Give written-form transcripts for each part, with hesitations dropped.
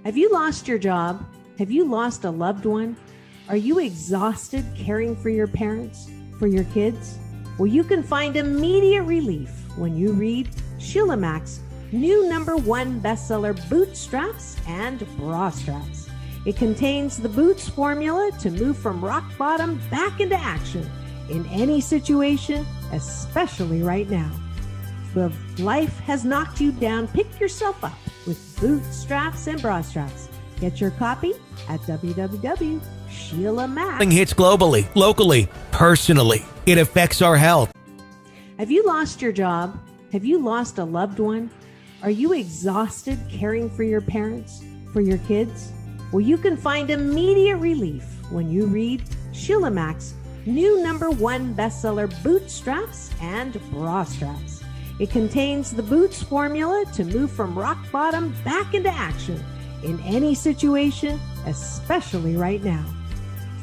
Have you lost your job? Have you lost a loved one? Are you exhausted caring for your parents, for your kids? Well, you can find immediate relief when you read Sheila Mack's new #1 bestseller, Bootstraps and Bra Straps. It contains the Boots formula to move from rock bottom back into action in any situation, especially right now. If life has knocked you down, pick yourself up with Bootstraps and Bra Straps. Get your copy at www.SheilaMack. Hits globally, locally, personally. It affects our health. Have you lost your job? Have you lost a loved one? Are you exhausted caring for your parents, for your kids? Well, you can find immediate relief when you read Sheila Mack's new #1 bestseller, Bootstraps and Bra Straps. It contains the Boots formula to move from rock bottom back into action in any situation, especially right now.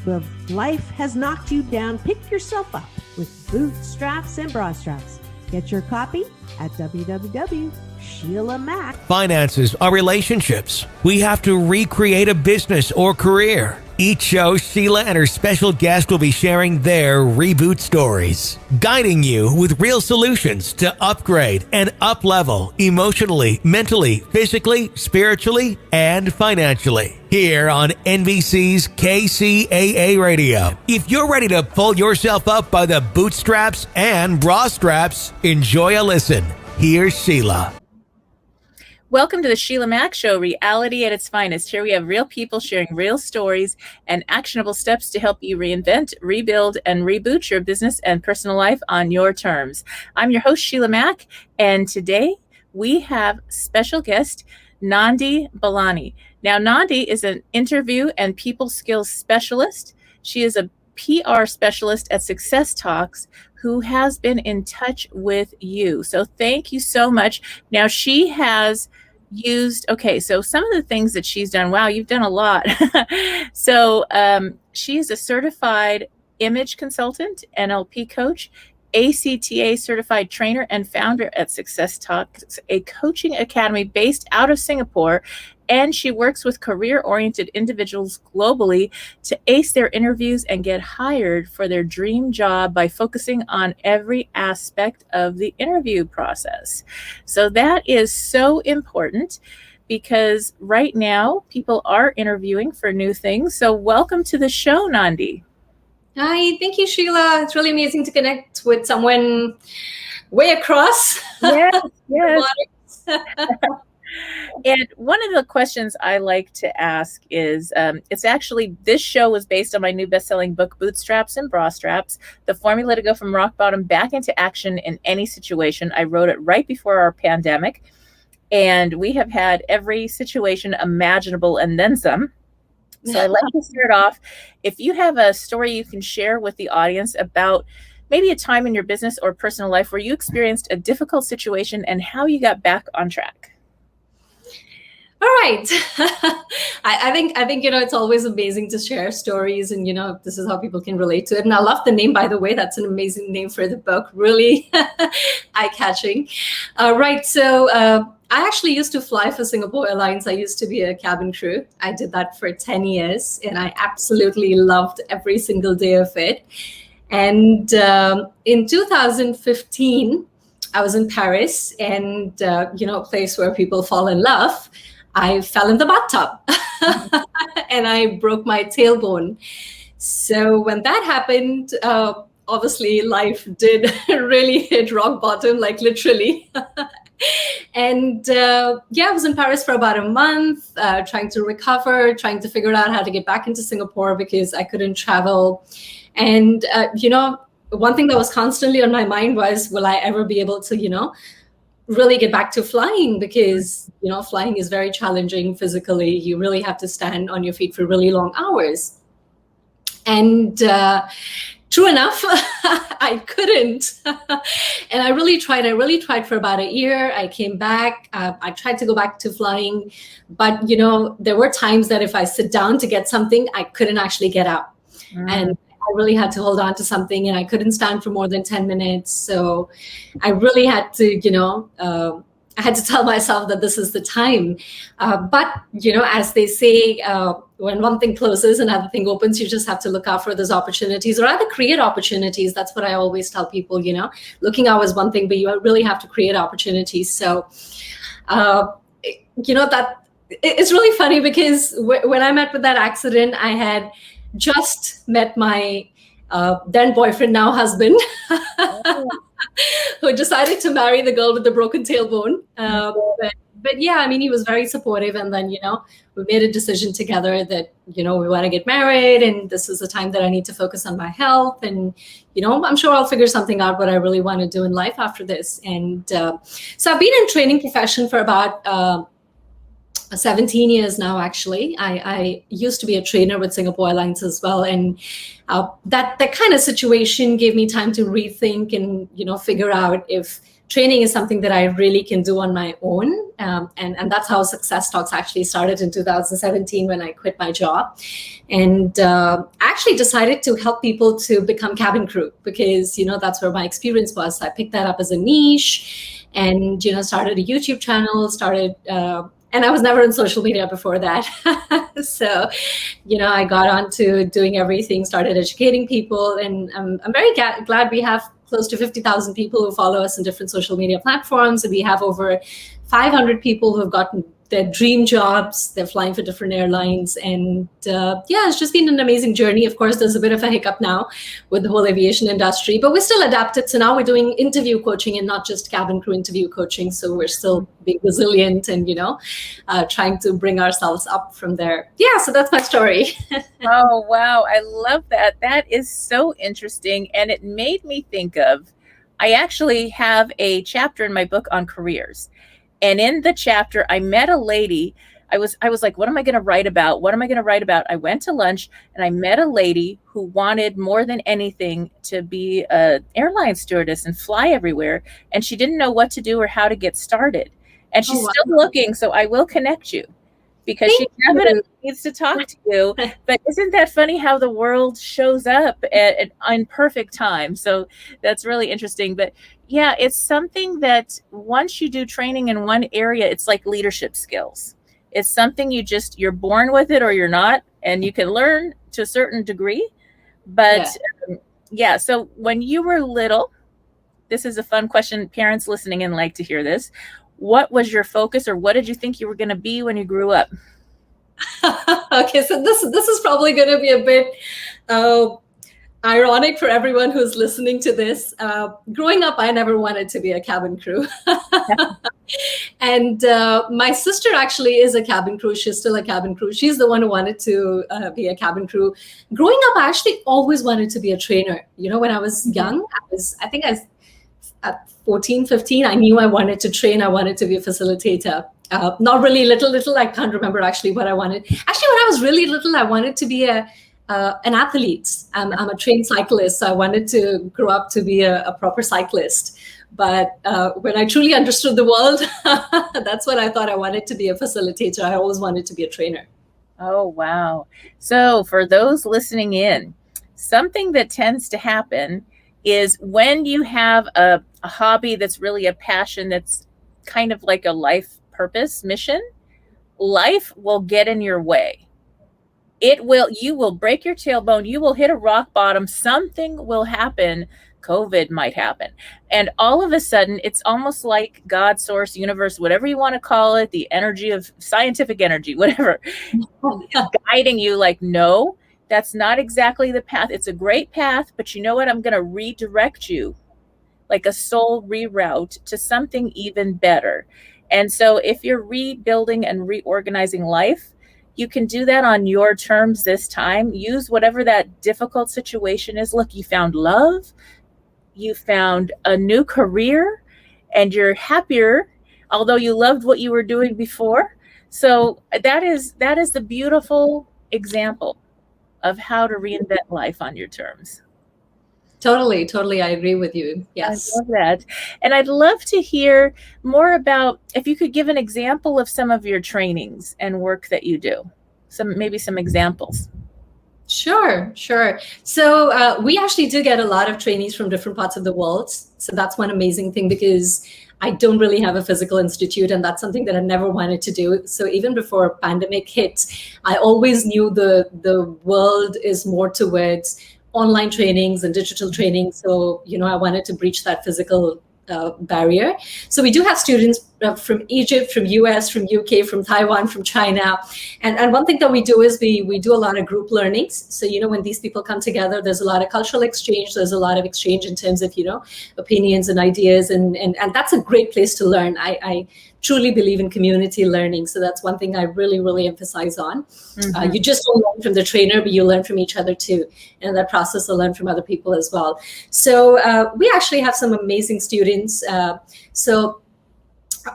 If life has knocked you down, pick yourself up with Bootstraps and Bra Straps. Get your copy at www.SheilaMack. Finances are relationships. We have to recreate a business or career. Each show, Sheila and her special guest will be sharing their reboot stories, guiding you with real solutions to upgrade and up-level emotionally, mentally, physically, spiritually, and financially. Here on NBC's KCAA Radio. If you're ready to pull yourself up by the bootstraps and bra straps, enjoy a listen. Here's Sheila. Welcome to the Sheila Mack Show, reality at its finest. Here we have real people sharing real stories and actionable steps to help you reinvent, rebuild, and reboot your business and personal life on your terms. I'm your host, Sheila Mack, and today we have special guest, Nidhi Belani. Now, Nindi is an interview and people skills specialist. She is a PR specialist at Success Talks who has been in touch with you. So thank you so much. Now, she has used, so some of the things that she's done, wow, you've done a lot. So she is a certified image consultant, NLP coach, ACTA certified trainer, and founder at Success Talks, a coaching academy based out of Singapore. And she works with career-oriented individuals globally to ace their interviews and get hired for their dream job by focusing on every aspect of the interview process. So that is so important because right now people are interviewing for new things. So welcome to the show, Nindi. Hi, thank you, Sheila. It's really amazing to connect with someone way across. Yes. And one of the questions I like to ask is, it's actually, this show was based on my new best-selling book, Bootstraps and Bra Straps, the formula to go from rock bottom back into action in any situation. I wrote it right before our pandemic, and we have had every situation imaginable and then some. So I'd like to start off, if you have a story you can share with the audience about maybe a time in your business or personal life where you experienced a difficult situation and how you got back on track. All right. I think it's always amazing to share stories, and this is how people can relate to it. And I love the name, by the way. That's an amazing name for the book. Really eye-catching. Right. So I actually used to fly for Singapore Airlines. I used to be a cabin crew. I did that for 10 years, and I absolutely loved every single day of it. And in 2015, I was in Paris, and a place where people fall in love. I fell in the bathtub and I broke my tailbone. So when that happened, obviously life did really hit rock bottom, like literally. And I was in Paris for about a month, trying to recover, trying to figure out how to get back into Singapore because I couldn't travel. And, one thing that was constantly on my mind was, will I ever be able to, really get back to flying? Because, flying is very challenging physically. You really have to stand on your feet for really long hours. And true enough, I couldn't. And I really tried for about a year. I came back. I tried to go back to flying. But, there were times that if I sit down to get something, I couldn't actually get up. And I really had to hold on to something, and I couldn't stand for more than 10 minutes. So I really had to, I had to tell myself that this is the time. But, as they say, when one thing closes, another thing opens. You just have to look out for those opportunities, or rather create opportunities. That's what I always tell people, looking out is one thing, but you really have to create opportunities. So, that it's really funny because when I met with that accident, I had just met my then boyfriend, now husband, who decided to marry the girl with the broken tailbone. But yeah, I mean, he was very supportive. And then, we made a decision together that, we want to get married. And this is the time that I need to focus on my health. And, I'm sure I'll figure something out what I really want to do in life after this. And so I've been in training profession for about 17 years now, actually. I used to be a trainer with Singapore Airlines as well. And that kind of situation gave me time to rethink and, figure out if training is something that I really can do on my own. And that's how Success Talks actually started in 2017 when I quit my job. And actually decided to help people to become cabin crew because, that's where my experience was. So I picked that up as a niche and, started a YouTube channel, and I was never on social media before that. So, I got on to doing everything, started educating people. And I'm very glad we have close to 50,000 people who follow us in different social media platforms. And we have over 500 people who have gotten their dream jobs. They're flying for different airlines. And it's just been an amazing journey. Of course, there's a bit of a hiccup now with the whole aviation industry, but we're still adapted. So now we're doing interview coaching and not just cabin crew interview coaching. So we're still being resilient and, trying to bring ourselves up from there. Yeah, so that's my story. Oh, wow. I love that. That is so interesting. And it made me think of, I actually have a chapter in my book on careers. And in the chapter, I met a lady. I was like, what am I going to write about? What am I going to write about? I went to lunch and I met a lady who wanted more than anything to be an airline stewardess and fly everywhere. And she didn't know what to do or how to get started. And she's still looking. So I will connect you because she definitely needs to talk to you. But isn't that funny how the world shows up in perfect time? So that's really interesting. But yeah, it's something that once you do training in one area, it's like leadership skills. It's something you're born with it or you're not, and you can learn to a certain degree. But so when you were little, this is a fun question. Parents listening in like to hear this. What was your focus, or what did you think you were going to be when you grew up? Okay, so this is probably going to be a bit ironic for everyone who's listening to this. Growing up, I never wanted to be a cabin crew. And my sister actually is a cabin crew. She's still a cabin crew. She's the one who wanted to be a cabin crew. Growing up, I actually always wanted to be a trainer. When I was young, I think at 14, 15, I knew I wanted to train. I wanted to be a facilitator. Not really little. I can't remember actually what I wanted. Actually, when I was really little, I wanted to be an athlete. I'm a trained cyclist, so I wanted to grow up to be a proper cyclist. But when I truly understood the world, that's when I thought I wanted to be a facilitator. I always wanted to be a trainer. Oh, wow. So for those listening in, something that tends to happen is when you have a hobby that's really a passion, that's kind of like a life purpose, mission, life will get in your way. You will break your tailbone. You will hit a rock bottom. Something will happen. COVID might happen. And all of a sudden, it's almost like God, source, universe, whatever you want to call it, the energy of scientific energy, whatever, is guiding you like, no, that's not exactly the path. It's a great path, but you know what? I'm going to redirect you like a soul reroute to something even better. And so if you're rebuilding and reorganizing life, you can do that on your terms this time. Use whatever that difficult situation is. Look, you found love, you found a new career, and you're happier, although you loved what you were doing before. So that is the beautiful example of how to reinvent life on your terms. Totally. I agree with you. Yes. I love that. And I'd love to hear more about, if you could give an example of some of your trainings and work that you do. Maybe some examples. Sure, sure. So we actually do get a lot of trainees from different parts of the world. So that's one amazing thing, because I don't really have a physical institute, and that's something that I never wanted to do. So even before pandemic hit, I always knew the world is more towards online trainings and digital training. So, I wanted to breach that physical barrier. So we do have students from Egypt, from US, from UK, from Taiwan, from China. And one thing that we do is we do a lot of group learnings. So, when these people come together, there's a lot of cultural exchange. There's a lot of exchange in terms of, opinions and ideas. And that's a great place to learn. I truly believe in community learning. So that's one thing I really, really emphasize on. Mm-hmm. You just don't learn from the trainer, but you learn from each other too. And in that process, you'll learn from other people as well. So we actually have some amazing students. So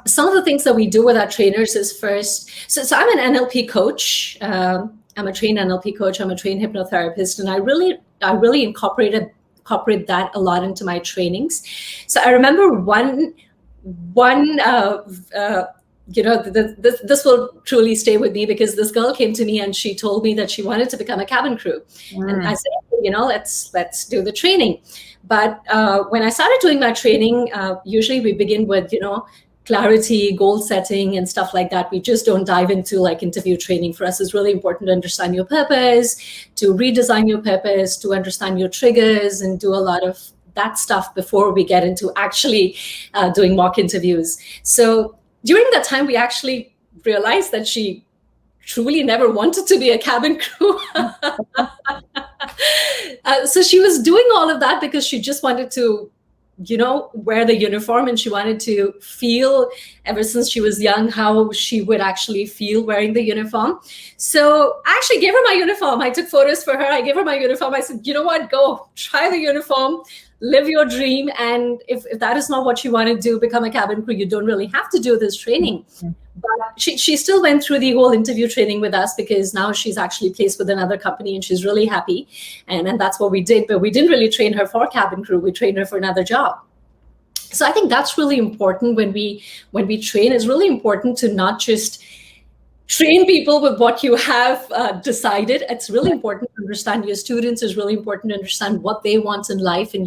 some of the things that we do with our trainers is first, so I'm an NLP coach. I'm a trained NLP coach. I'm a trained hypnotherapist. And I really incorporate that a lot into my trainings. So I remember this will truly stay with me, because this girl came to me and she told me that she wanted to become a cabin crew. And I said, let's do the training. But when I started doing my training, usually we begin with, clarity, goal setting, and stuff like that. We just don't dive into like interview training. For us, it's really important to understand your purpose, to redesign your purpose, to understand your triggers, and do a lot of that stuff before we get into actually doing mock interviews. So during that time, we actually realized that she truly never wanted to be a cabin crew. So she was doing all of that because she just wanted to, wear the uniform, and she wanted to feel, ever since she was young, how she would actually feel wearing the uniform. So I actually gave her my uniform. I took photos for her. I gave her my uniform. I said, you know what, go try the uniform, live your dream. And if that is not what you want to do, become a cabin crew, you don't really have to do this training. Mm-hmm. But she still went through the whole interview training with us, because now she's actually placed with another company and she's really happy. And that's what we did. But we didn't really train her for cabin crew. We trained her for another job. So I think that's really important when we train. It's really important to not just train people with what you have decided. It's really important to understand your students. It's really important to understand what they want in life, and,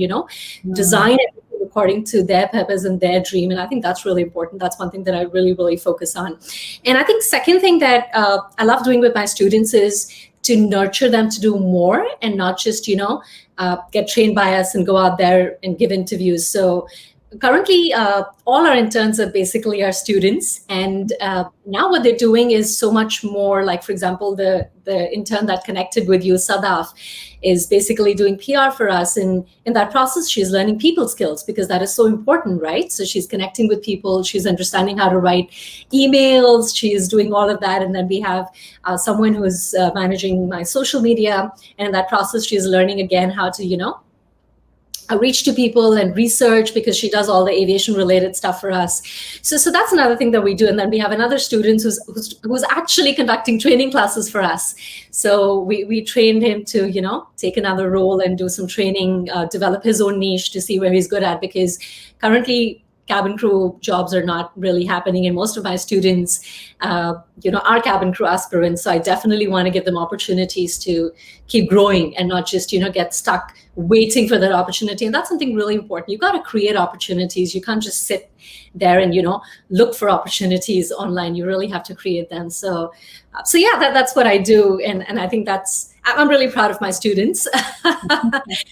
design it according to their purpose and their dream. And I think that's really important. That's one thing that I really, really focus on. And I think second thing that I love doing with my students is to nurture them to do more, and not just, get trained by us and go out there and give interviews. So currently, all our interns are basically our students. And now what they're doing is so much more. Like, for example, the intern that connected with you, Sadaf, is basically doing PR for us. And in that process, she's learning people skills, because that is so important, right? So she's connecting with people. She's understanding how to write emails. She's doing all of that. And then we have someone who's managing my social media. And in that process, she's learning again how to, reach to people and research, because she does all the aviation related stuff for us. So that's another thing that we do. And then we have another student who's actually conducting training classes for us. So we trained him to, take another role and do some training, develop his own niche to see where he's good at, because currently cabin crew jobs are not really happening. And most of my students, are cabin crew aspirants. So I definitely want to give them opportunities to keep growing, and not just, get stuck waiting for that opportunity. And that's something really important. You got to create opportunities. You can't just sit there and, look for opportunities online. You really have to create them. So yeah, that's what I do. And I think I'm really proud of my students.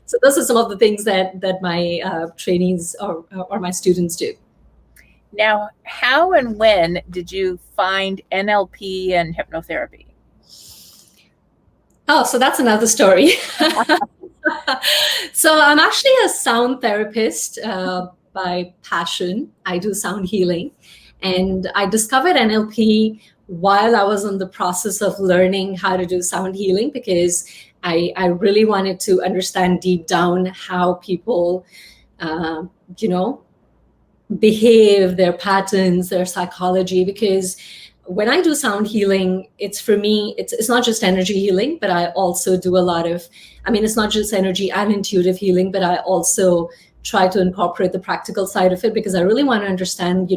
So those are some of the things that my trainees or my students do. Now, how and when did you find NLP and hypnotherapy? Oh, so that's another story. So I'm actually a sound therapist by passion. I do sound healing. And I discovered NLP while I was in the process of learning how to do sound healing, because I really wanted to understand deep down how people, behave, their patterns, their psychology. Because when I do sound healing, it's not just energy healing, but I also do a lot of, it's not just energy and intuitive healing, but I also try to incorporate the practical side of it, because I really want to understand,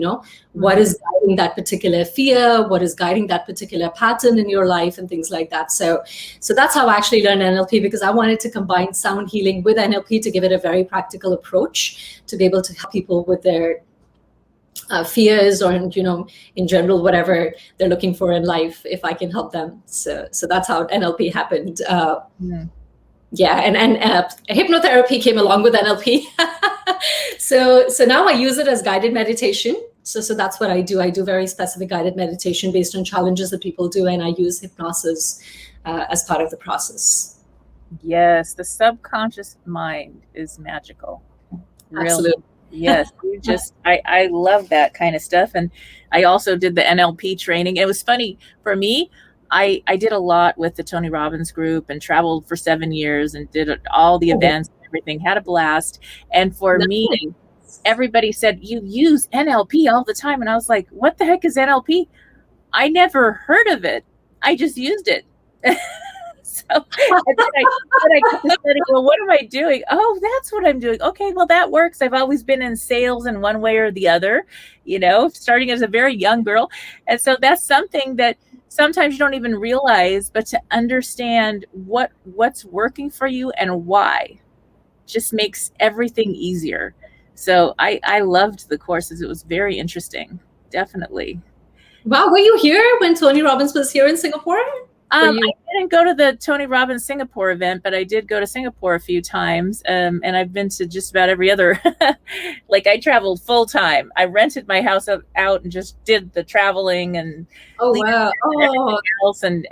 what is guiding that particular fear, what is guiding that particular pattern in your life, and things like that. So that's how I actually learned NLP, because I wanted to combine sound healing with NLP to give it a very practical approach to be able to help people with their fears, or in general, whatever they're looking for in life, if I can help them. So that's how NLP happened. Yeah, and hypnotherapy came along with NLP. So now I use it as guided meditation. So that's what I do. I do very specific guided meditation based on challenges that people do, and I use hypnosis as part of the process. Yes, the subconscious mind is magical. Really. Absolutely. Yes, I love that kind of stuff. And I also did the NLP training. It was funny for me. I did a lot with the Tony Robbins group and traveled for 7 years and did all the events and everything, had a blast. And for me, everybody said, you use NLP all the time. And I was like, what the heck is NLP? I never heard of it. I just used it. So and then I got to study, well, what am I doing? Oh, that's what I'm doing. Okay, well, that works. I've always been in sales in one way or the other, starting as a very young girl. And so that's something that sometimes you don't even realize, but to understand what's working for you and why just makes everything easier. So I loved the courses. It was very interesting. Definitely. Wow. Were you here when Tony Robbins was here in Singapore? I didn't go to the Tony Robbins Singapore event, but I did go to Singapore a few times. And I've been to just about every other, like I traveled full time. I rented my house out and just did the traveling and everything else and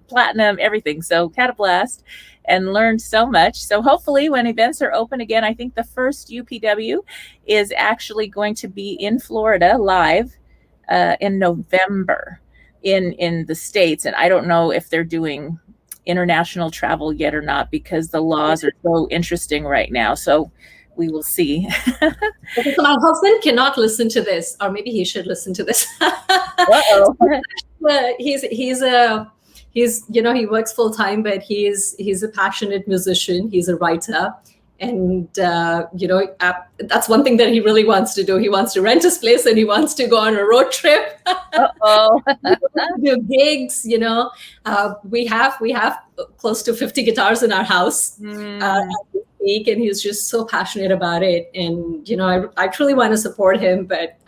platinum, everything. So had a blast and learned so much. So hopefully when events are open again, I think the first UPW is actually going to be in Florida live in November. In the States. And I don't know if they're doing international travel yet or not, because the laws are so interesting right now. So we will see. Okay, so my husband cannot listen to this, or maybe he should listen to this. He works full time, but he's a passionate musician. He's a writer. And, that's one thing that he really wants to do. He wants to rent his place and he wants to go on a road trip. Do gigs, we have close to 50 guitars in our house. And he's just so passionate about it. And, I truly want to support him. But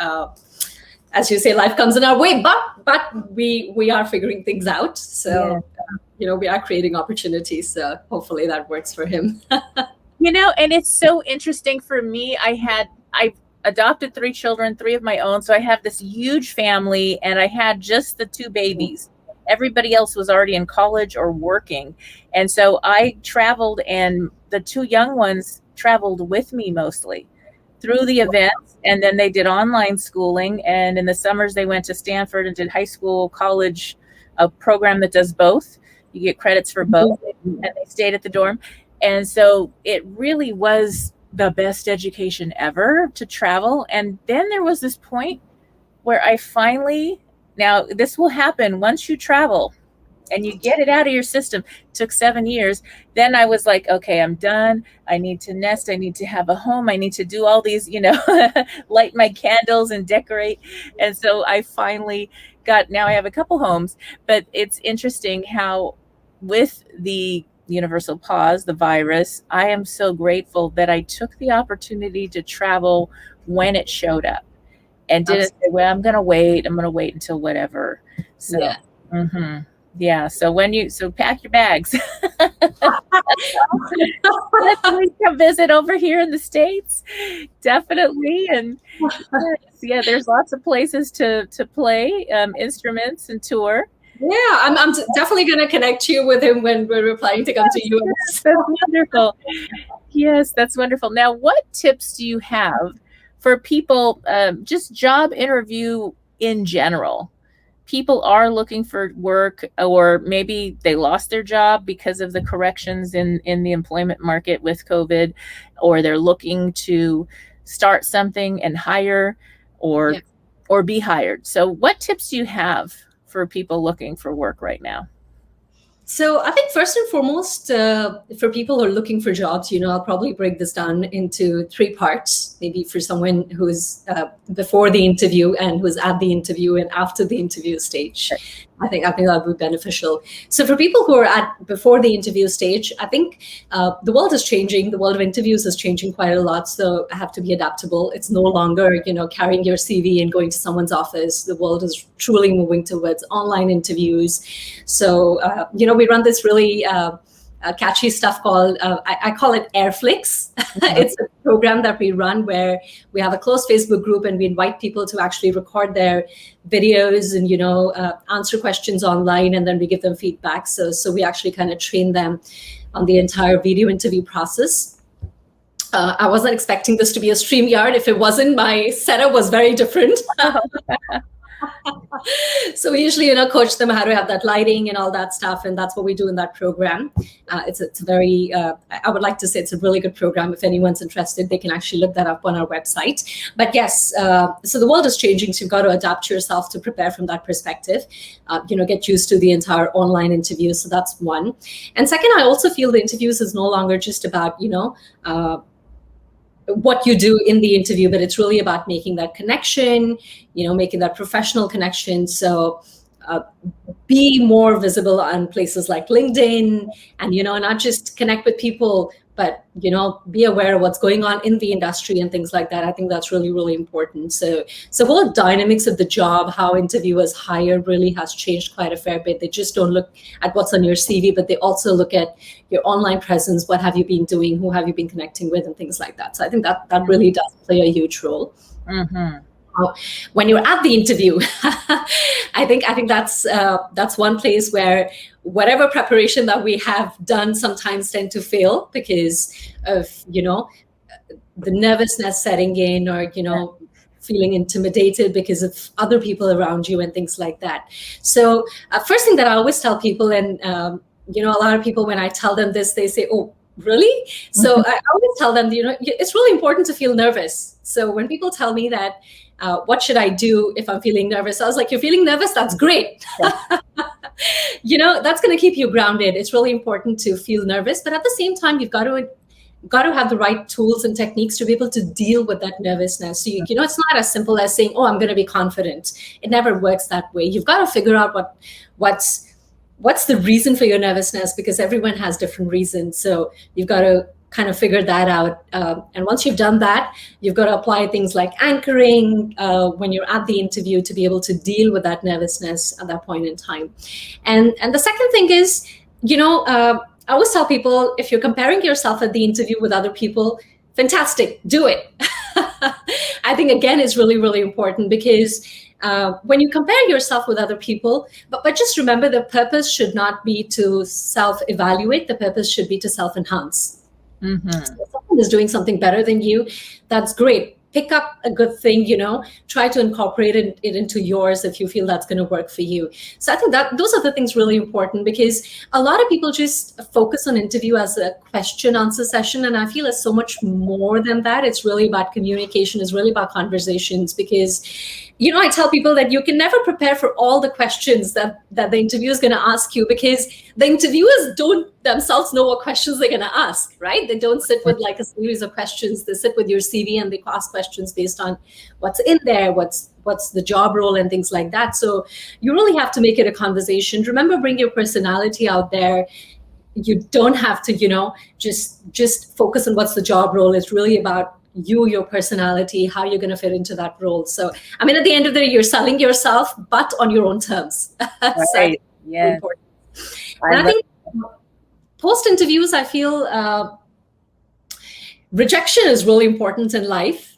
as you say, life comes in our way. But we are figuring things out. So, we are creating opportunities. So hopefully that works for him. And it's so interesting for me. I adopted 3 children, 3 of my own. So I have this huge family, and I had just the 2 babies. Everybody else was already in college or working. And so I traveled, and the 2 young ones traveled with me mostly through the events. And then they did online schooling. And in the summers, they went to Stanford and did high school, college, a program that does both. You get credits for both, and they stayed at the dorm. And so it really was the best education ever to travel. And then there was this point where I finally, now this will happen once you travel and you get it out of your system. It took 7 years. Then I was like, okay, I'm done. I need to nest. I need to have a home. I need to do all these, light my candles and decorate. And so I finally now I have a couple homes. But it's interesting how with the universal pause, the virus, I am so grateful that I took the opportunity to travel when it showed up and didn't say, well, I'm going to wait until whatever. So, yeah. So pack your bags. Let's come visit over here in the States. Definitely. And there's lots of places to play instruments and tour. Yeah, I'm definitely going to connect you with him when we're planning to come to US. That's wonderful. Yes, that's wonderful. Now, what tips do you have for people, just job interview in general? People are looking for work, or maybe they lost their job because of the corrections in the employment market with COVID, or they're looking to start something and hire or be hired. So what tips do you have for people looking for work right now? So I think first and foremost, for people who are looking for jobs, I'll probably break this down into 3 parts, maybe for someone who's before the interview and who's at the interview and after the interview stage. I think that would be beneficial. So for people who are at before the interview stage, I think the world is changing. The world of interviews is changing quite a lot. So I have to be adaptable. It's no longer, carrying your CV and going to someone's office. The world is truly moving towards online interviews. So, we run this really catchy stuff called, I call it Airflix. It's a program that we run where we have a closed Facebook group and we invite people to actually record their videos and, answer questions online, and then we give them feedback. So we actually kind of train them on the entire video interview process. I wasn't expecting this to be a StreamYard. If it wasn't, my setup was very different. So we usually, coach them how to have that lighting and all that stuff. And that's what we do in that program. It's a very, I would like to say it's a really good program. If anyone's interested, they can actually look that up on our website. But yes, so the world is changing. So you've got to adapt yourself to prepare from that perspective, get used to the entire online interview. So that's one. And second, I also feel the interviews is no longer just about, what you do in the interview, but it's really about making that connection, making that professional connection. So be more visible on places like LinkedIn and, not just connect with people, but, be aware of what's going on in the industry and things like that. I think that's really, really important. So whole dynamics of the job, how interviewers hire really has changed quite a fair bit. They just don't look at what's on your CV, but they also look at your online presence. What have you been doing? Who have you been connecting with and things like that. So I think that really does play a huge role. Mm-hmm. When you're at the interview, I think that's one place where whatever preparation that we have done sometimes tend to fail because of the nervousness setting in, or feeling intimidated because of other people around you and things like that. So first thing that I always tell people, and a lot of people, when I tell them this, they say, "Oh, really?" So I always tell them, it's really important to feel nervous. So when people tell me that, what should I do if I'm feeling nervous? I was like, you're feeling nervous? That's great. That's going to keep you grounded. It's really important to feel nervous, but at the same time, you've got to have the right tools and techniques to be able to deal with that nervousness. So it's not as simple as saying, "Oh, I'm going to be confident." It never works that way. You've got to figure out what's the reason for your nervousness, because everyone has different reasons. So you've got to kind of figure that out. And once you've done that, you've got to apply things like anchoring when you're at the interview to be able to deal with that nervousness at that point in time. And the second thing is, I always tell people, if you're comparing yourself at the interview with other people, fantastic, do it. I think, again, it's really, really important because when you compare yourself with other people, but just remember, the purpose should not be to self-evaluate. The purpose should be to self-enhance. Mm-hmm. So if someone is doing something better than you, that's great. Pick up a good thing, try to incorporate it into yours if you feel that's going to work for you. So I think that those are the things really important, because a lot of people just focus on interview as a question answer session. And I feel it's so much more than that. It's really about communication. It's really about conversations, because, I tell people that you can never prepare for all the questions that the interviewer is going to ask you, because the interviewers don't themselves know what questions they're going to ask, right? They don't sit with like a series of questions. They sit with your CV and they ask questions based on what's in there, what's the job role and things like that. So you really have to make it a conversation. Remember, bring your personality out there. You don't have to, just focus on what's the job role. It's really about you, your personality, how you're going to fit into that role. So, at the end of the day, you're selling yourself, but on your own terms. Right. Yeah. And I think post interviews, I feel rejection is really important in life.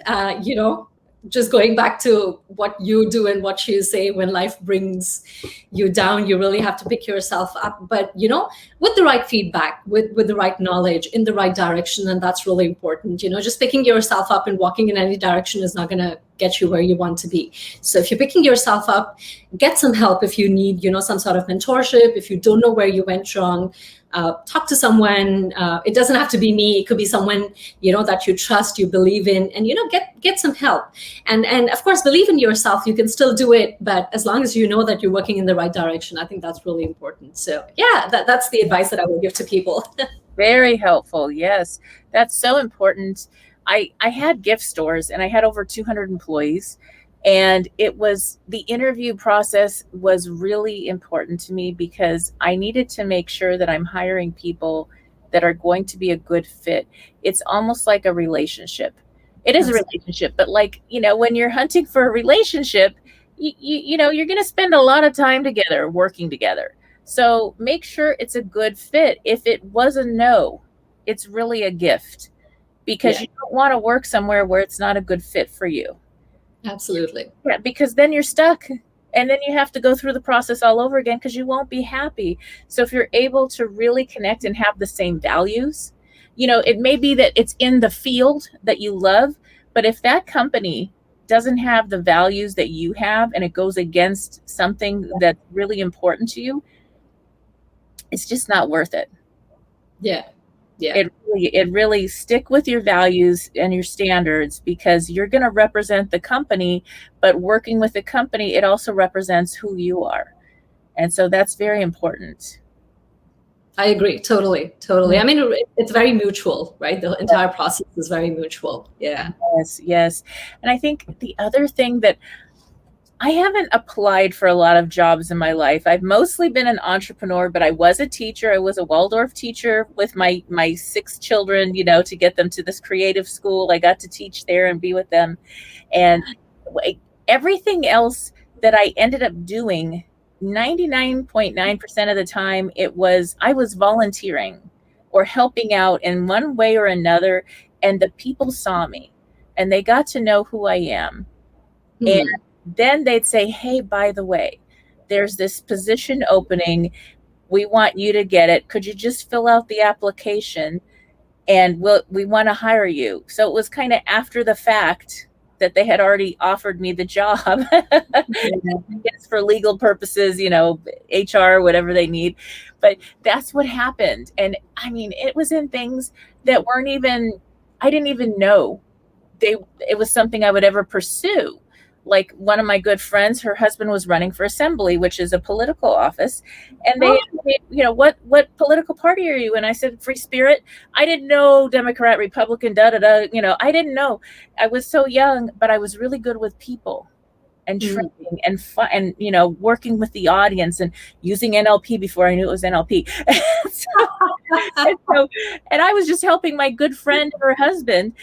Just going back to what you do and what you say when life brings you down, you really have to pick yourself up. But, with the right feedback, with the right knowledge, in the right direction. And that's really important. Just picking yourself up and walking in any direction is not going to get you where you want to be. So if you're picking yourself up, get some help if you need, some sort of mentorship. If you don't know where you went wrong, talk to someone. It doesn't have to be me. It could be someone, that you trust, you believe in, and, get some help. And of course, believe in yourself. You can still do it, but as long as you know that you're working in the right direction, I think that's really important. So yeah, that's the advice that I would give to people. Very helpful. Yes, that's so important. I had gift stores and I had over 200 employees, and the interview process was really important to me because I needed to make sure that I'm hiring people that are going to be a good fit. It's almost like a relationship. It is a relationship, but when you're hunting for a relationship, you're going to spend a lot of time together, working together. So make sure it's a good fit. If it was a no, it's really a gift, because you don't want to work somewhere where it's not a good fit for you. Absolutely. Yeah, because then you're stuck, and then you have to go through the process all over again because you won't be happy. So if you're able to really connect and have the same values, it may be that it's in the field that you love, but if that company doesn't have the values that you have and it goes against something that's really important to you, it's just not worth it. Yeah. It really stick with your values and your standards, because you're going to represent the company, but working with the company, it also represents who you are. And so that's very important. I agree. Totally. I mean, it's very mutual, right? The entire process is very mutual. Yeah. Yes. And I think the other thing that I haven't applied for a lot of jobs in my life. I've mostly been an entrepreneur, but I was a teacher. I was a Waldorf teacher with my 6 children, to get them to this creative school. I got to teach there and be with them. And everything else that I ended up doing, 99.9% of the time, I was volunteering or helping out in one way or another. And the people saw me and they got to know who I am. And then they'd say, hey, by the way, there's this position opening. We want you to get it. Could you just fill out the application? And we want to hire you. So it was kind of after the fact that they had already offered me the job. It's for legal purposes, HR, whatever they need. But that's what happened. And I mean, it was in things that I didn't even know it was something I would ever pursue. Like one of my good friends, her husband was running for assembly, which is a political office. And they, what political party are you? And I said, Free Spirit. I didn't know Democrat, Republican, I didn't know. I was so young, but I was really good with people and training and fun and, working with the audience and using NLP before I knew it was NLP. And I was just helping my good friend, her husband,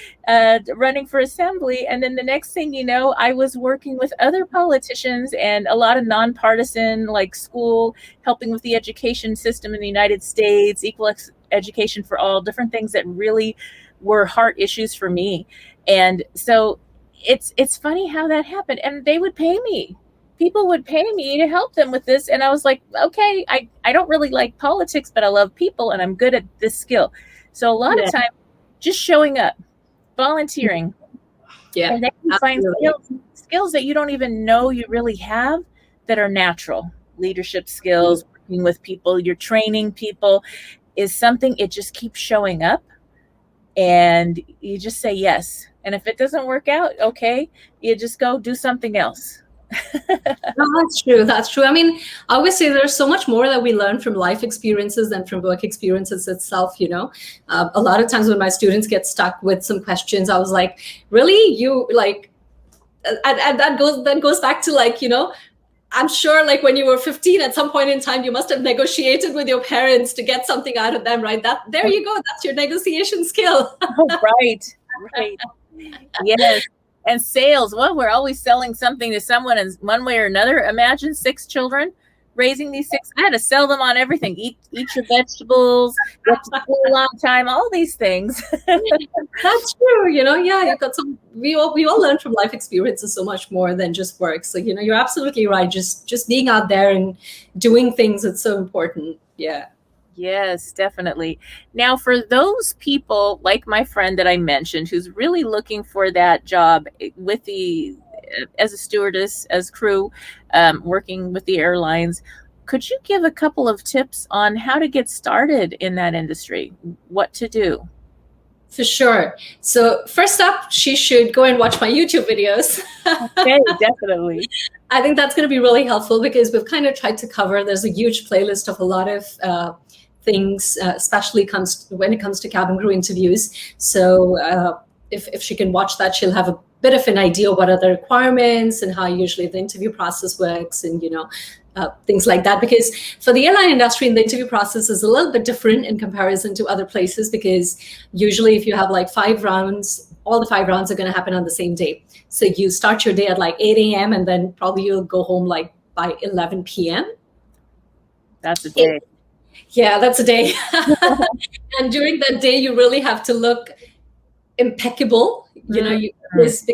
running for assembly. And then the next thing you know, I was working with other politicians and a lot of nonpartisan, like school, helping with the education system in the United States, equal education for all, different things that really were heart issues for me. And so it's funny how that happened. And they would pay me. People would pay me to help them with this. And I was like, okay, I don't really like politics, but I love people and I'm good at this skill. So a lot of time, just showing up, volunteering. Yeah. And then you find skills that you don't even know you really have that are natural. Leadership skills, working with people, you're training people is something, it just keeps showing up. And you just say yes. And if it doesn't work out, okay, you just go do something else. No, that's true. I mean, I always say there's so much more that we learn from life experiences than from work experiences itself. A lot of times when my students get stuck with some questions, I was like, really, you like, and that goes back to I'm sure when you were 15, at some point in time, you must have negotiated with your parents to get something out of them, right? There you go. That's your negotiation skill. Right. Yes. And sales, well, we're always selling something to someone in one way or another. Imagine 6 children raising these 6. I had to sell them on everything. Eat your vegetables, get to school a long time, all these things. That's true. You've got we all learn from life experiences so much more than just work. So, you're absolutely right. Just being out there and doing things, it's so important. Yeah. Yes, definitely. Now, for those people like my friend that I mentioned, who's really looking for that job with the as a stewardess, as crew, working with the airlines. Could you give a couple of tips on how to get started in that industry? What to do? For sure. So first up, she should go and watch my YouTube videos. Okay, definitely. I think that's going to be really helpful because we've kind of tried to cover, there's a huge playlist of a lot of things, especially when it comes to cabin crew interviews. So if she can watch that, she'll have a bit of an idea what are the requirements and how usually the interview process works, and things like that. Because for the airline industry, the interview process is a little bit different in comparison to other places, because usually if you have like 5 rounds, all the 5 rounds are going to happen on the same day. So you start your day at like 8 a.m. and then probably you'll go home like by 11 p.m. That's a day. Yeah, that's a day. And during that day, you really have to look impeccable, because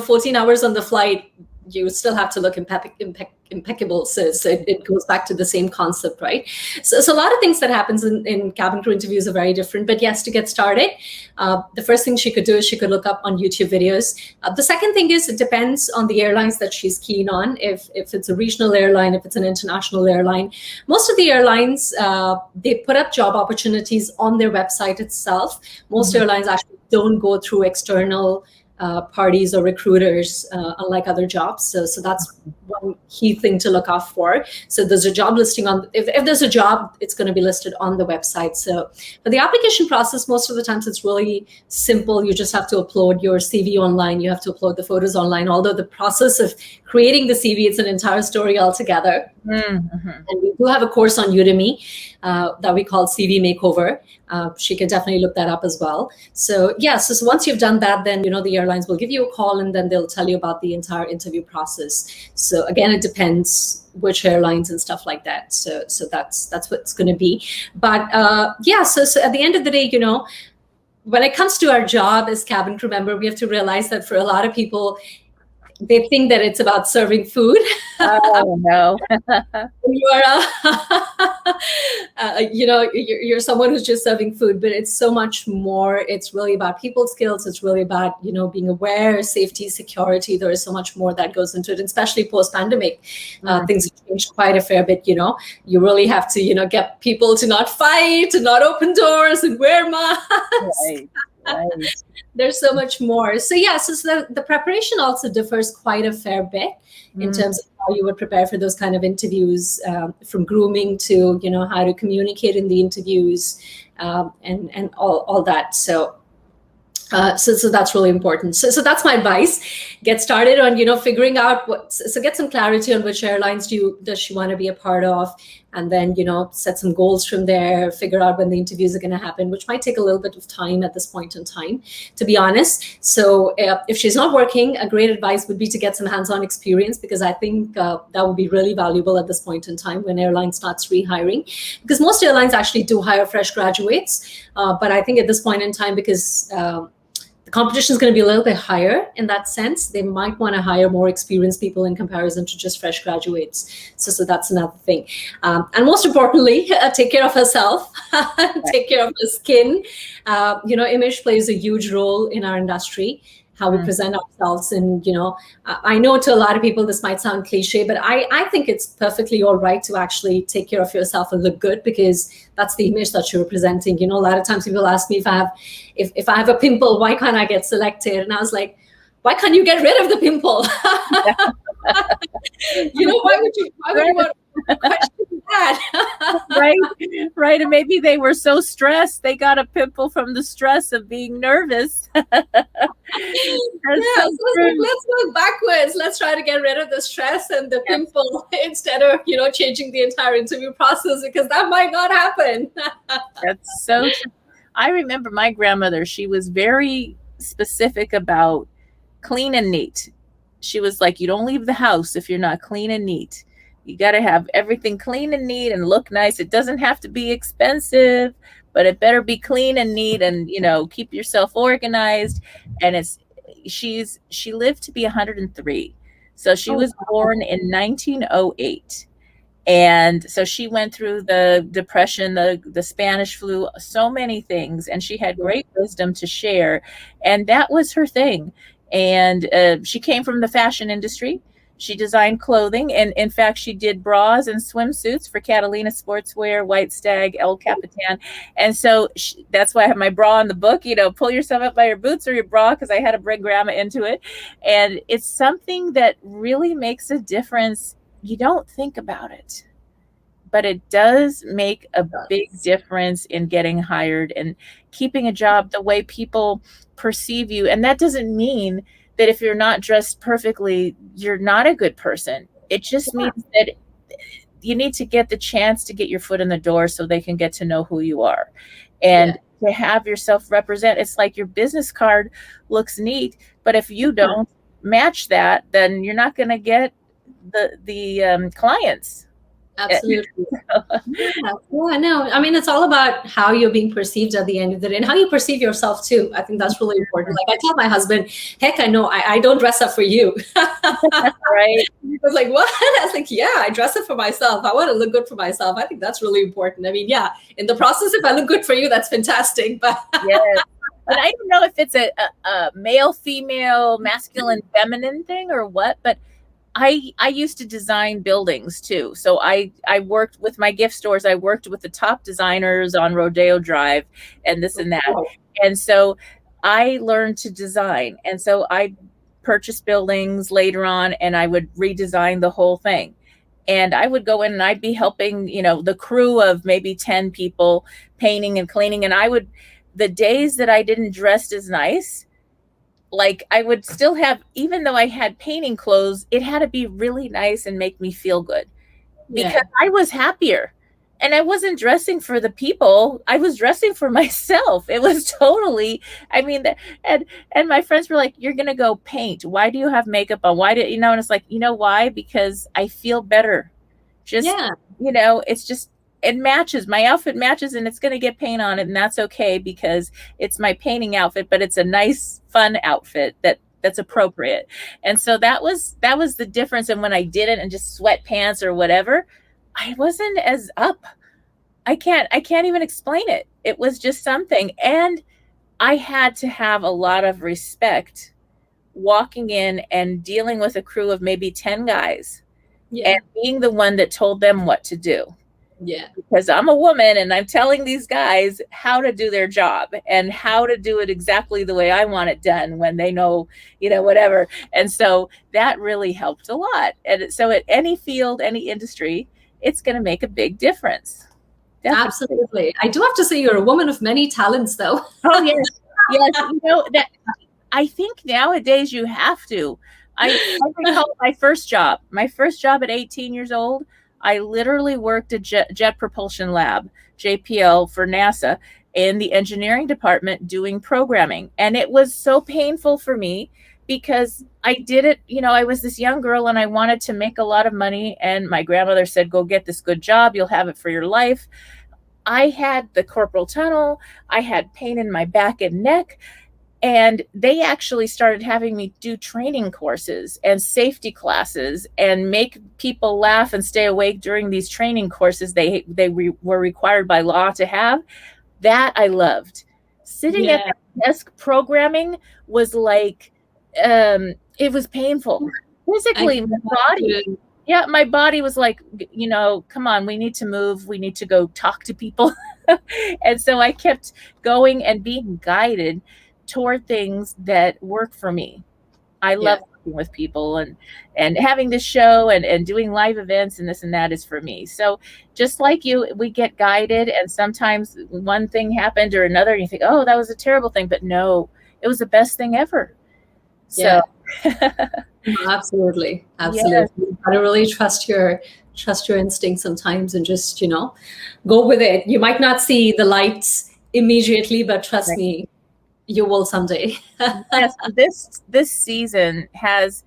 14 hours on the flight, you still have to look impeccable. So it goes back to the same concept, right? So a lot of things that happens in cabin crew interviews are very different. But yes, to get started, the first thing she could do is she could look up on YouTube videos. The second thing is it depends on the airlines that she's keen on. If it's a regional airline, if it's an international airline, most of the airlines, they put up job opportunities on their website itself. Most airlines actually don't go through external parties or recruiters, unlike other jobs. So that's one key thing to look out for. So there's a job listing on, if there's a job, it's going to be listed on the website. So for the application process, most of the times it's really simple. You just have to upload your CV online. You have to upload the photos online. Although the process of creating the CV, it's an entire story altogether. Mm-hmm. And we do have a course on Udemy that we call CV Makeover. She can definitely look that up as well. So yes, so once you've done that, then the airlines will give you a call and then they'll tell you about the entire interview process. So again, it depends which airlines and stuff like that. So that's what it's going to be. But so at the end of the day, when it comes to our job as cabin crew member, we have to realize that for a lot of people, they think that it's about serving food. Oh no! You are, you're someone who's just serving food, but it's so much more. It's really about people skills. It's really about being aware, safety, security. There is so much more that goes into it, and especially post-pandemic. Things have changed quite a fair bit. You really have to get people to not fight, to not open doors, and wear masks. Right. Right. There's so much more. So the preparation also differs quite a fair bit in terms of how you would prepare for those kind of interviews, from grooming to how to communicate in the interviews, and all that. So that's really important. So that's my advice. Get started on figuring out get some clarity on which airlines does she want to be a part of, and then set some goals from there. Figure out when the interviews are going to happen, which might take a little bit of time at this point in time, to be honest. So if she's not working, a great advice would be to get some hands-on experience, because I think that would be really valuable at this point in time when airline starts rehiring, because most airlines actually do hire fresh graduates, but I think at this point in time, because the competition is going to be a little bit higher in that sense, they might want to hire more experienced people in comparison to just fresh graduates. So that's another thing. And most importantly, take care of herself, take care of her skin. Image plays a huge role in our industry, how we present ourselves. And, I know to a lot of people this might sound cliche, but I think it's perfectly all right to actually take care of yourself and look good, because that's the image that you're presenting. A lot of times people ask me if I have a pimple, why can't I get selected? And I was like, why can't you get rid of the pimple? Why would you want to question that? Right. And maybe they were so stressed, they got a pimple from the stress of being nervous. Let's go backwards. Let's try to get rid of the stress and the pimple instead of, changing the entire interview process, because that might not happen. That's so true. I remember my grandmother, she was very specific about clean and neat. She was like, you don't leave the house if you're not clean and neat. You got to have everything clean and neat and look nice. It doesn't have to be expensive, but it better be clean and neat, and, keep yourself organized. And she lived to be 103. So she was born in 1908. And so she went through the Depression, the Spanish flu, so many things, and she had great wisdom to share. And that was her thing. And she came from the fashion industry. She designed clothing, and in fact, she did bras and swimsuits for Catalina Sportswear, White Stag, El Capitan. And so that's why I have my bra in the book, pull yourself up by your boots or your bra, because I had to bring grandma into it. And it's something that really makes a difference. You don't think about it, but it does make a big difference in getting hired and keeping a job the way people perceive you. And that doesn't mean that if you're not dressed perfectly, you're not a good person. It just means that you need to get the chance to get your foot in the door so they can get to know who you are. And to have yourself represent, it's like your business card looks neat, but if you don't match that, then you're not going to get the clients. Absolutely. Yeah, no. I mean, it's all about how you're being perceived at the end of the day and how you perceive yourself too. I think that's really important. Like I tell my husband, heck, I know I don't dress up for you. Right. He was like, what? I was like, yeah, I dress up for myself. I want to look good for myself. I think that's really important. I mean, yeah, in the process, if I look good for you, that's fantastic. But yes. And I don't know if it's a male, female, masculine, feminine thing or what, but I used to design buildings too. So I worked with my gift stores. I worked with the top designers on Rodeo Drive and this and that. And so I learned to design. And so I purchased buildings later on and I would redesign the whole thing. And I would go in and I'd be helping, the crew of maybe 10 people painting and cleaning. And the days that I didn't dress as nice, like I would still have, even though I had painting clothes, it had to be really nice and make me feel good because I was happier and I wasn't dressing for the people. I was dressing for myself. It was totally, and my friends were like, you're going to go paint. Why do you have makeup on? Why and it's like, why? Because I feel better. It's just, it matches, my outfit matches and it's going to get paint on it. And that's okay because it's my painting outfit, but it's a nice, fun outfit that's appropriate. And so that was the difference. And when I did it and just sweatpants or whatever, I wasn't as up. I can't even explain it. It was just something. And I had to have a lot of respect walking in and dealing with a crew of maybe 10 guys and being the one that told them what to do. Yeah. Because I'm a woman and I'm telling these guys how to do their job and how to do it exactly the way I want it done when they know, whatever. And so that really helped a lot. And so at any field, any industry, it's going to make a big difference. Definitely. Absolutely. I do have to say you're a woman of many talents though. Oh, yes. Yes. That I think nowadays you have to. I recall my first job at 18 years old. I literally worked at Jet Propulsion Lab, JPL, for NASA in the engineering department doing programming. And it was so painful for me because I did it, I was this young girl and I wanted to make a lot of money. And my grandmother said, go get this good job. You'll have it for your life. I had the carpal tunnel. I had pain in my back and neck. And they actually started having me do training courses and safety classes and make people laugh and stay awake during these training courses they were required by law to have. That I loved. Sitting at the desk programming was like, it was painful. Physically, my body. Yeah, my body was like, come on, we need to move. We need to go talk to people. And so I kept going and being guided toward things that work for me. I love working with people and having this show and doing live events and this and that is for me. So just like you, we get guided and sometimes one thing happened or another and you think, oh, that was a terrible thing. But no, it was the best thing ever. So Absolutely. You gotta really trust your instinct sometimes and just, go with it. You might not see the lights immediately, but trust me, you will someday. Yes, this season has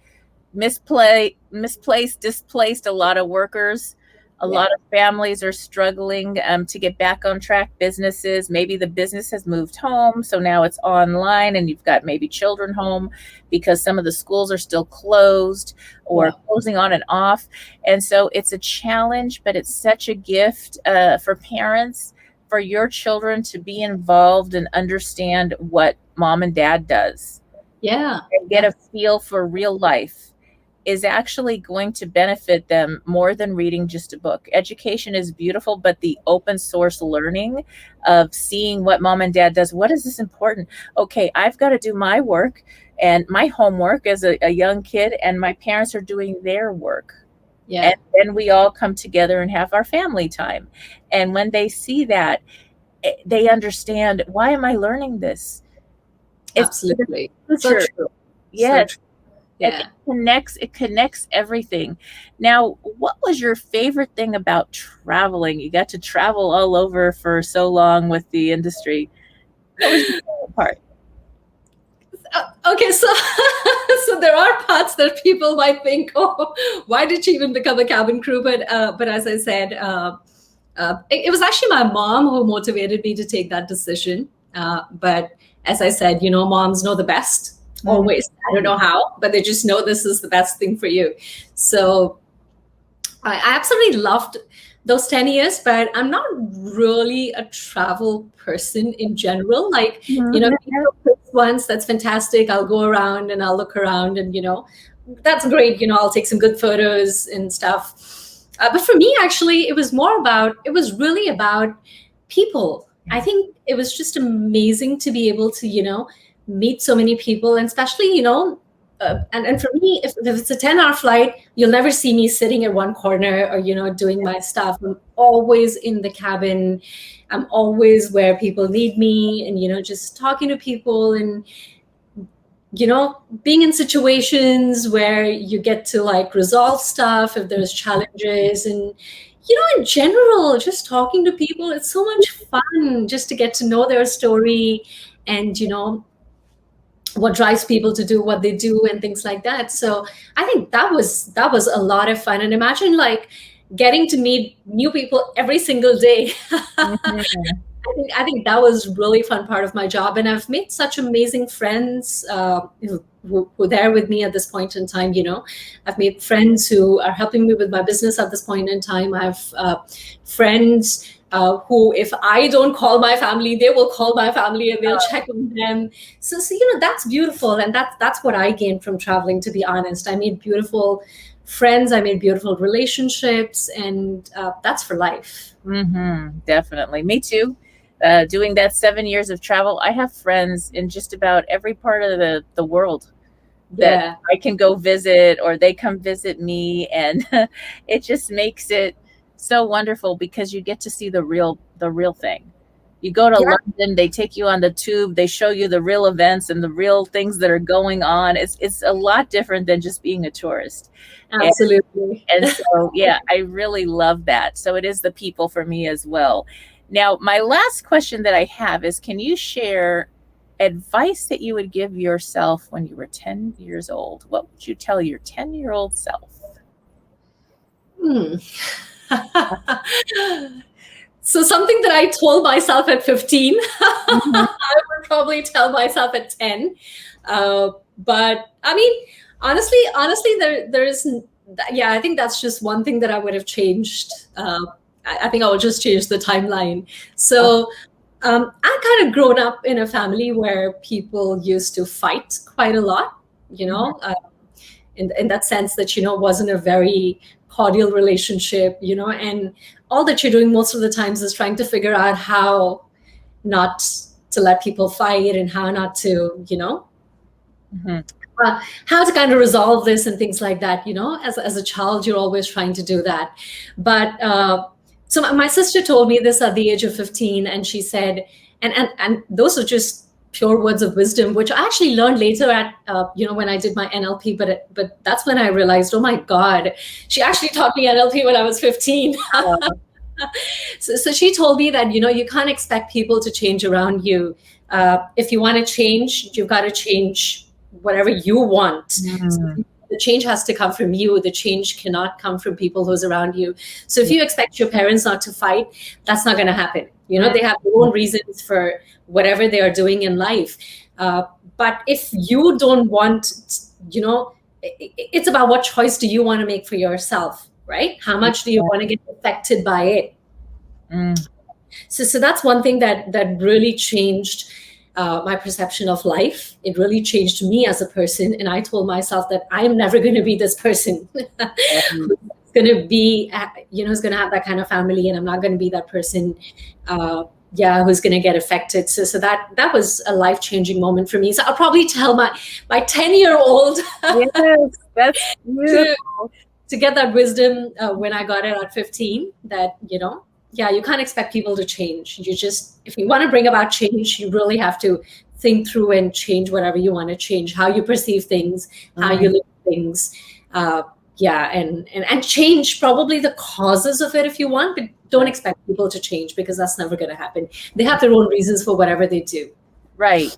displaced a lot of workers. A lot of families are struggling to get back on track. Businesses, maybe the business has moved home, so now it's online, and you've got maybe children home because some of the schools are still closed or closing on and off. And so it's a challenge, but it's such a gift for parents, for your children to be involved and understand what mom and dad does. Yeah. and get a feel for real life is actually going to benefit them more than reading just a book. Education is beautiful, but the open source learning of seeing what mom and dad does, what is this important? Okay, I've got to do my work and my homework as a young kid, and my parents are doing their work. Yeah. And then we all come together and have our family time. And when they see that, they understand, why am I learning this? It's Absolutely. the So future. true. Yes. So true. Yeah. It connects everything. Now, what was your favorite thing about traveling? You got to travel all over for so long with the industry. What was your favorite part? Okay, so so there are parts that people might think, oh, why did she even become a cabin crew? But as I said, it was actually my mom who motivated me to take that decision. But as I said, moms know the best always. I don't know how, but they just know this is the best thing for you. So I absolutely loved those 10 years, but I'm not really a travel person in general. Like, once, that's fantastic. I'll go around and I'll look around and, that's great. I'll take some good photos and stuff. But for me, actually, it was really about people. I think it was just amazing to be able to, meet so many people, and especially, and for me, if it's a 10-hour flight, you'll never see me sitting at one corner or, doing my stuff. I'm always in the cabin. I'm always where people need me, and, just talking to people and, being in situations where you get to like resolve stuff if there's challenges, and, in general, just talking to people. It's so much fun just to get to know their story and, what drives people to do what they do and things like that. So I think that was a lot of fun. And imagine like getting to meet new people every single day. I think that was really fun part of my job. And I've made such amazing friends who are there with me at this point in time. I've made friends who are helping me with my business at this point in time. I have friends who, if I don't call my family, they will call my family and they'll check on them. So that's beautiful. And that's what I gained from traveling, to be honest. I made beautiful friends, I made beautiful relationships, and that's for life. Definitely. Me too. Doing that 7 years of travel, I have friends in just about every part of the world that I can go visit, or they come visit me. And it just makes it so wonderful because you get to see the real thing. You go to London, they take you on the tube, they show you the real events and the real things that are going on. It's a lot different than just being a tourist. Absolutely. And so, yeah, I really love that. So it is the people for me as well. Now, my last question that I have is, can you share advice that you would give yourself when you were 10 years old? What would you tell your 10-year-old self? So something that I told myself at 15, I would probably tell myself at 10. But I mean, honestly, there's, I think that's just one thing that I would have changed. I think I would just change the timeline. So I kind of grown up in a family where people used to fight quite a lot, in that sense that, wasn't a very cordial relationship, and all that you're doing most of the times is trying to figure out how not to let people fight and how not to, how to kind of resolve this and things like that. As a child, you're always trying to do that. But so my sister told me this at the age of 15, and she said, and those are just pure words of wisdom, which I actually learned later at, when I did my NLP, but that's when I realized, oh my God, she actually taught me NLP when I was 15. So she told me that, you can't expect people to change around you. If you want to change, you've got to change whatever you want. So the change has to come from you. The change cannot come from people who's around you. So if you expect your parents not to fight, that's not going to happen. They have their own reasons for whatever they are doing in life. But if you don't want, it's about what choice do you want to make for yourself, right? How much do you want to get affected by it? So that's one thing that really changed. my perception of life. It really changed me as a person. And I told myself that I'm never going to be this person who's going to be, who's going to have that kind of family. And I'm not going to be that person, who's going to get affected. So that was a life-changing moment for me. So I'll probably tell my 10-year-old Yes, that's beautiful. to get that wisdom when I got it at 15, that, you can't expect people to change. If you want to bring about change, you really have to think through and change whatever you want to change, how you perceive things, how you look at things. And change probably the causes of it if you want, but don't expect people to change, because that's never going to happen. They have their own reasons for whatever they do. Right.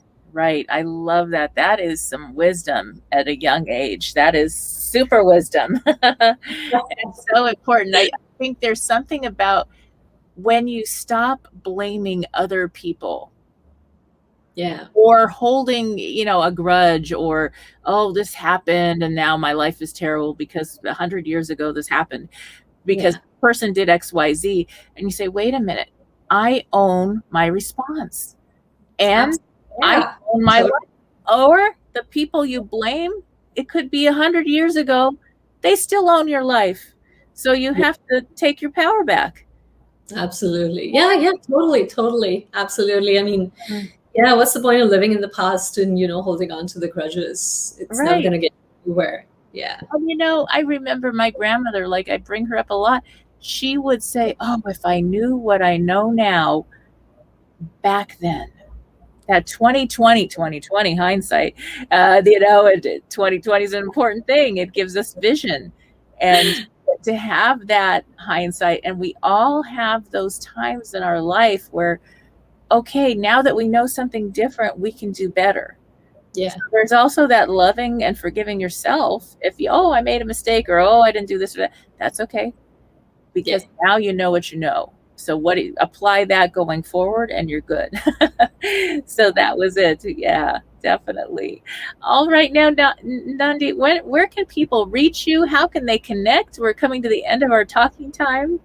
I love that. That is some wisdom at a young age. That is super wisdom. It's so important. I think there's something about when you stop blaming other people. Yeah. Or holding, a grudge, or, oh, this happened and now my life is terrible because 100 years ago this happened because the person did X, Y, Z. And you say, wait a minute, I own my response. And I own my life. Or the people you blame, it could be 100 years ago, they still own your life. So you have to take your power back. Absolutely. Yeah, totally. Absolutely. I mean, what's the point of living in the past and, holding on to the grudges? It's never going to get anywhere. Yeah. Well, I remember my grandmother, I bring her up a lot. She would say, oh, if I knew what I know now back then, that 2020 hindsight, 2020 is an important thing. It gives us vision. And to have that hindsight, and we all have those times in our life where, okay, now that we know something different, we can do better. Yeah. So there's also that loving and forgiving yourself. If I made a mistake, or, I didn't do this or that, that's okay. Because now you know what you know. So apply that going forward and you're good. So that was it. Yeah, definitely. All right. Now, Nandi, where can people reach you? How can they connect? We're coming to the end of our talking time.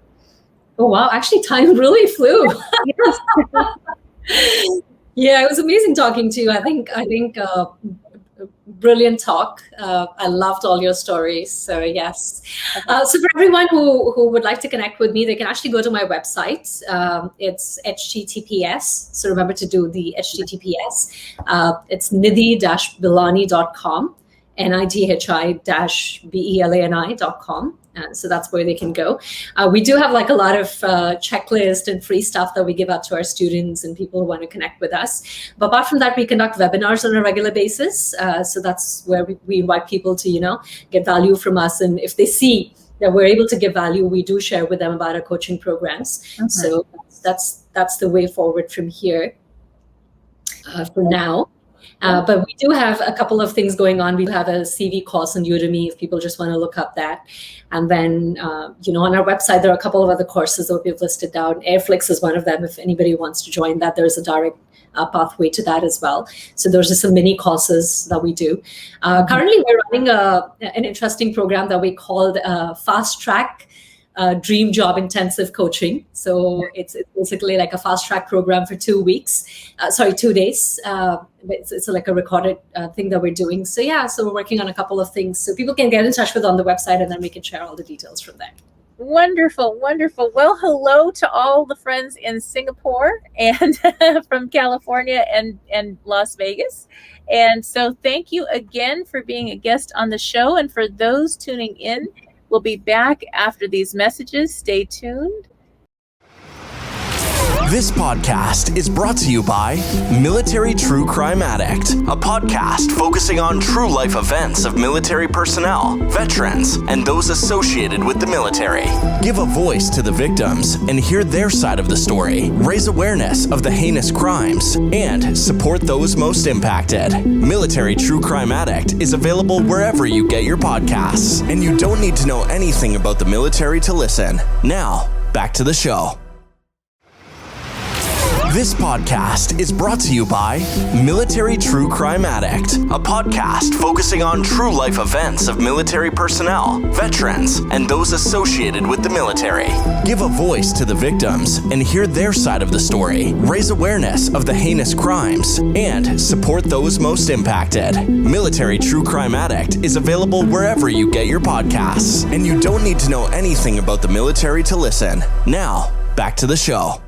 Oh, wow. Actually, time really flew. Yeah, it was amazing talking to you. I think brilliant talk. I loved all your stories. So yes. So for everyone who would like to connect with me, they can actually go to my website. It's HTTPS. So remember to do the HTTPS. It's nidhi-belani.com. NIDHI-BELANI.com. So that's where they can go. We do have a lot of checklist and free stuff that we give out to our students and people who want to connect with us. But apart from that, we conduct webinars on a regular basis. So that's where we invite people to, get value from us. And if they see that we're able to give value, we do share with them about our coaching programs. Okay. So that's the way forward from here for now. But we do have a couple of things going on. We have a CV course on Udemy if people just want to look up that. And then, on our website, there are a couple of other courses that we've listed down. Airflix is one of them. If anybody wants to join that, there's a direct pathway to that as well. So there's just some mini courses that we do. Currently, we're running an interesting program that we called Fast Track Dream Job Intensive Coaching. So it's basically like a fast track program for 2 days. It's like a recorded thing that we're doing. So so we're working on a couple of things. So people can get in touch with on the website, and then we can share all the details from there. Wonderful. Well, hello to all the friends in Singapore and from California and Las Vegas. And so thank you again for being a guest on the show. And for those tuning in, we'll be back after these messages. Stay tuned. This podcast is brought to you by Military True Crime Addict, a podcast focusing on true life events of military personnel, veterans, and those associated with the military. Give a voice to the victims and hear their side of the story, raise awareness of the heinous crimes, and support those most impacted. Military True Crime Addict is available wherever you get your podcasts, and you don't need to know anything about the military to listen. Now, back to the show. This podcast is brought to you by Military True Crime Addict, a podcast focusing on true life events of military personnel, veterans, and those associated with the military. Give a voice to the victims and hear their side of the story, raise awareness of the heinous crimes, and support those most impacted. Military True Crime Addict is available wherever you get your podcasts, and you don't need to know anything about the military to listen. Now, back to the show.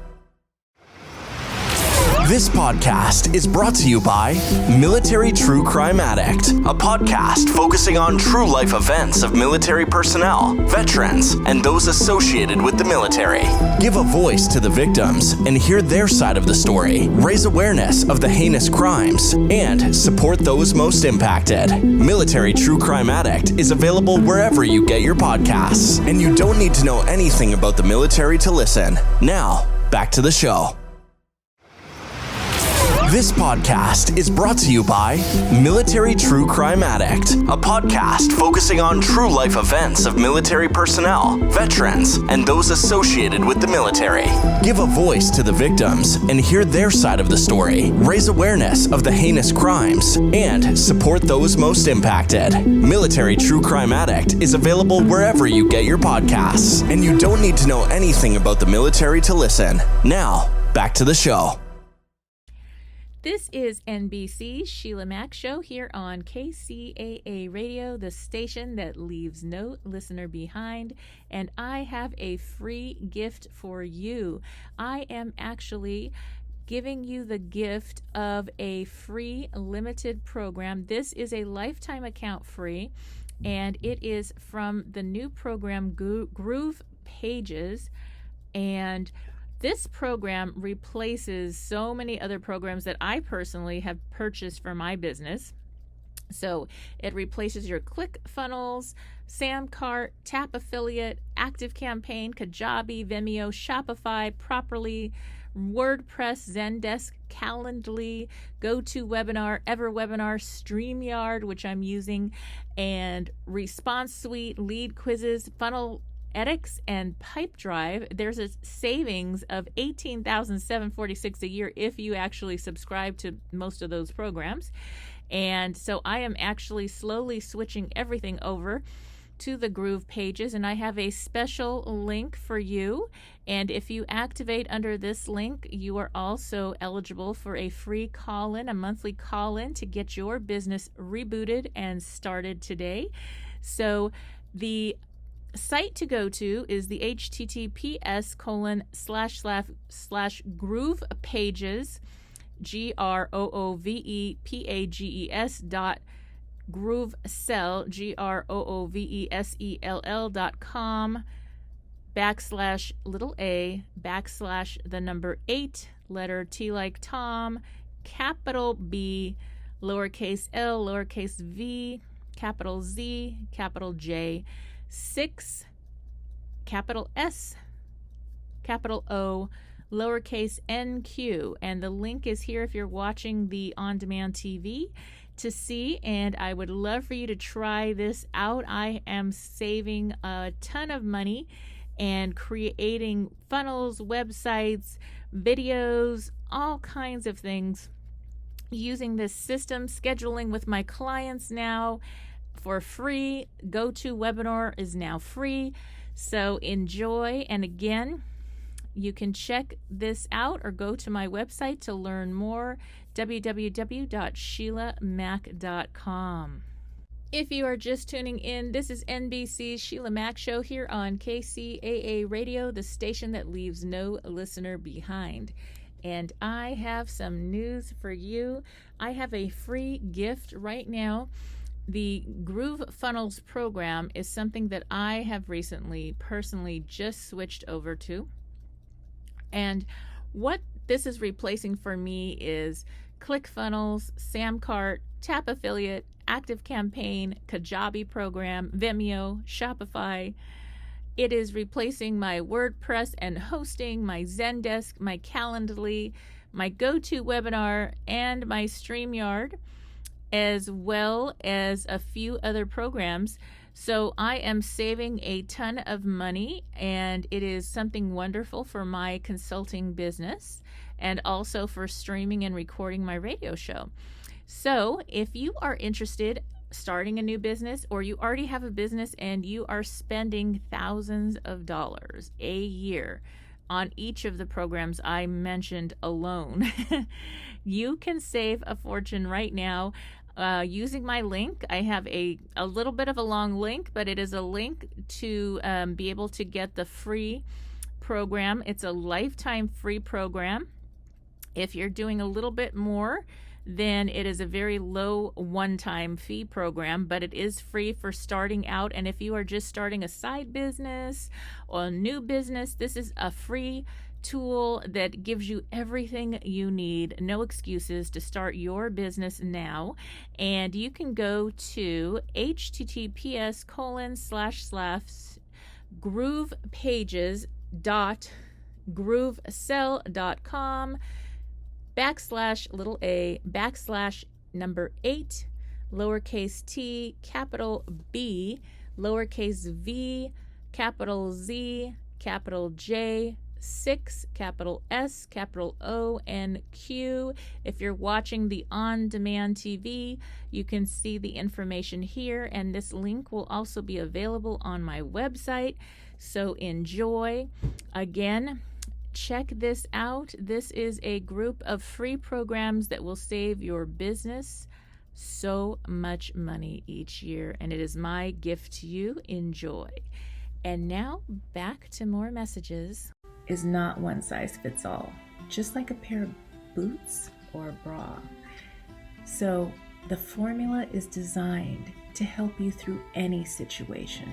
This podcast is brought to you by Military True Crime Addict, a podcast focusing on true life events of military personnel, veterans, and those associated with the military. Give a voice to the victims and hear their side of the story, raise awareness of the heinous crimes, and support those most impacted. Military True Crime Addict is available wherever you get your podcasts, and you don't need to know anything about the military to listen. Now, back to the show. This podcast is brought to you by Military True Crime Addict, a podcast focusing on true life events of military personnel, veterans, and those associated with the military. Give a voice to the victims and hear their side of the story, raise awareness of the heinous crimes, and support those most impacted. Military True Crime Addict is available wherever you get your podcasts, and you don't need to know anything about the military to listen. Now, back to the show. This is NBC Sheila Mack Show here on KCAA Radio, the station that leaves no listener behind. And I have a free gift for you. I am actually giving you the gift of a free limited program. This is a lifetime account free, and it is from the new program Groove Pages. And this program replaces so many other programs that I personally have purchased for my business. So it replaces your ClickFunnels, Samcart, Tap Affiliate, Active Campaign, Kajabi, Vimeo, Shopify, Properly, WordPress, Zendesk, Calendly, GoToWebinar, EverWebinar, StreamYard, which I'm using, and Response Suite, Lead Quizzes, Funnel edX, and Pipedrive. There's a savings of $18,746 a year if you actually subscribe to most of those programs. And so I am actually slowly switching everything over to the Groove Pages, and I have a special link for you. And if you activate under this link, you are also eligible for a free call-in, a monthly call-in to get your business rebooted and started today. So the site to go to is the https://Groove Pages, GroovePages.groovesell, GrooveSell.com /a/8 letter T like Tom, capital B, lowercase l, lowercase v, capital Z, capital J, 6, capital S, capital O, lowercase nq. And the link is here if you're watching the on-demand TV to see, and I would love for you to try this out. I am saving a ton of money and creating funnels, websites, videos, all kinds of things using this system, scheduling with my clients now for free. GoToWebinar is now free, so enjoy. And again, you can check this out or go to my website to learn more, www.sheilamack.com. If you are just tuning in, this is NBC's Sheila Mack Show here on KCAA Radio, the station that leaves no listener behind. And I have some news for you. I have a free gift right now. The Groove Funnels program is something that I have recently personally just switched over to. And what this is replacing for me is ClickFunnels, Samcart, Tap Affiliate, Active Campaign, Kajabi program, Vimeo, Shopify. It is replacing my WordPress and hosting, my Zendesk, my Calendly, my GoToWebinar, and my StreamYard, as well as a few other programs. So I am saving a ton of money, and it is something wonderful for my consulting business and also for streaming and recording my radio show. So if you are interested starting a new business, or you already have a business and you are spending thousands of dollars a year on each of the programs I mentioned alone, you can save a fortune right now using my link. I have a little bit of a long link, but it is a link to be able to get the free program. It's a lifetime free program. If you're doing a little bit more, then it is a very low one-time fee program, but it is free for starting out. And if you are just starting a side business or a new business, this is a free tool that gives you everything you need, no excuses, to start your business now. And you can go to https://groovepages.groovesell.com /a/8 lowercase t capital B lowercase v capital Z capital J 6 capital S capital O and Q. If you're watching the on-demand TV, you can see the information here, and this link will also be available on my website. So enjoy. Again, check this out. This is a group of free programs that will save your business so much money each year, and it is my gift to you. Enjoy. And now back to more messages. Is not one size fits all, just like a pair of boots or a bra. So the formula is designed to help you through any situation.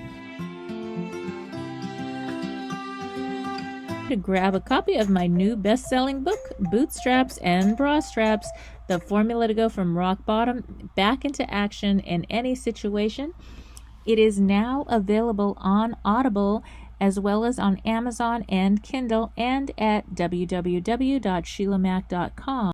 To grab a copy of my new best-selling book, Bootstraps and Bra Straps, the formula to go from rock bottom back into action in any situation. It is now available on Audible, as well as on Amazon and Kindle, and at www.sheilamac.com.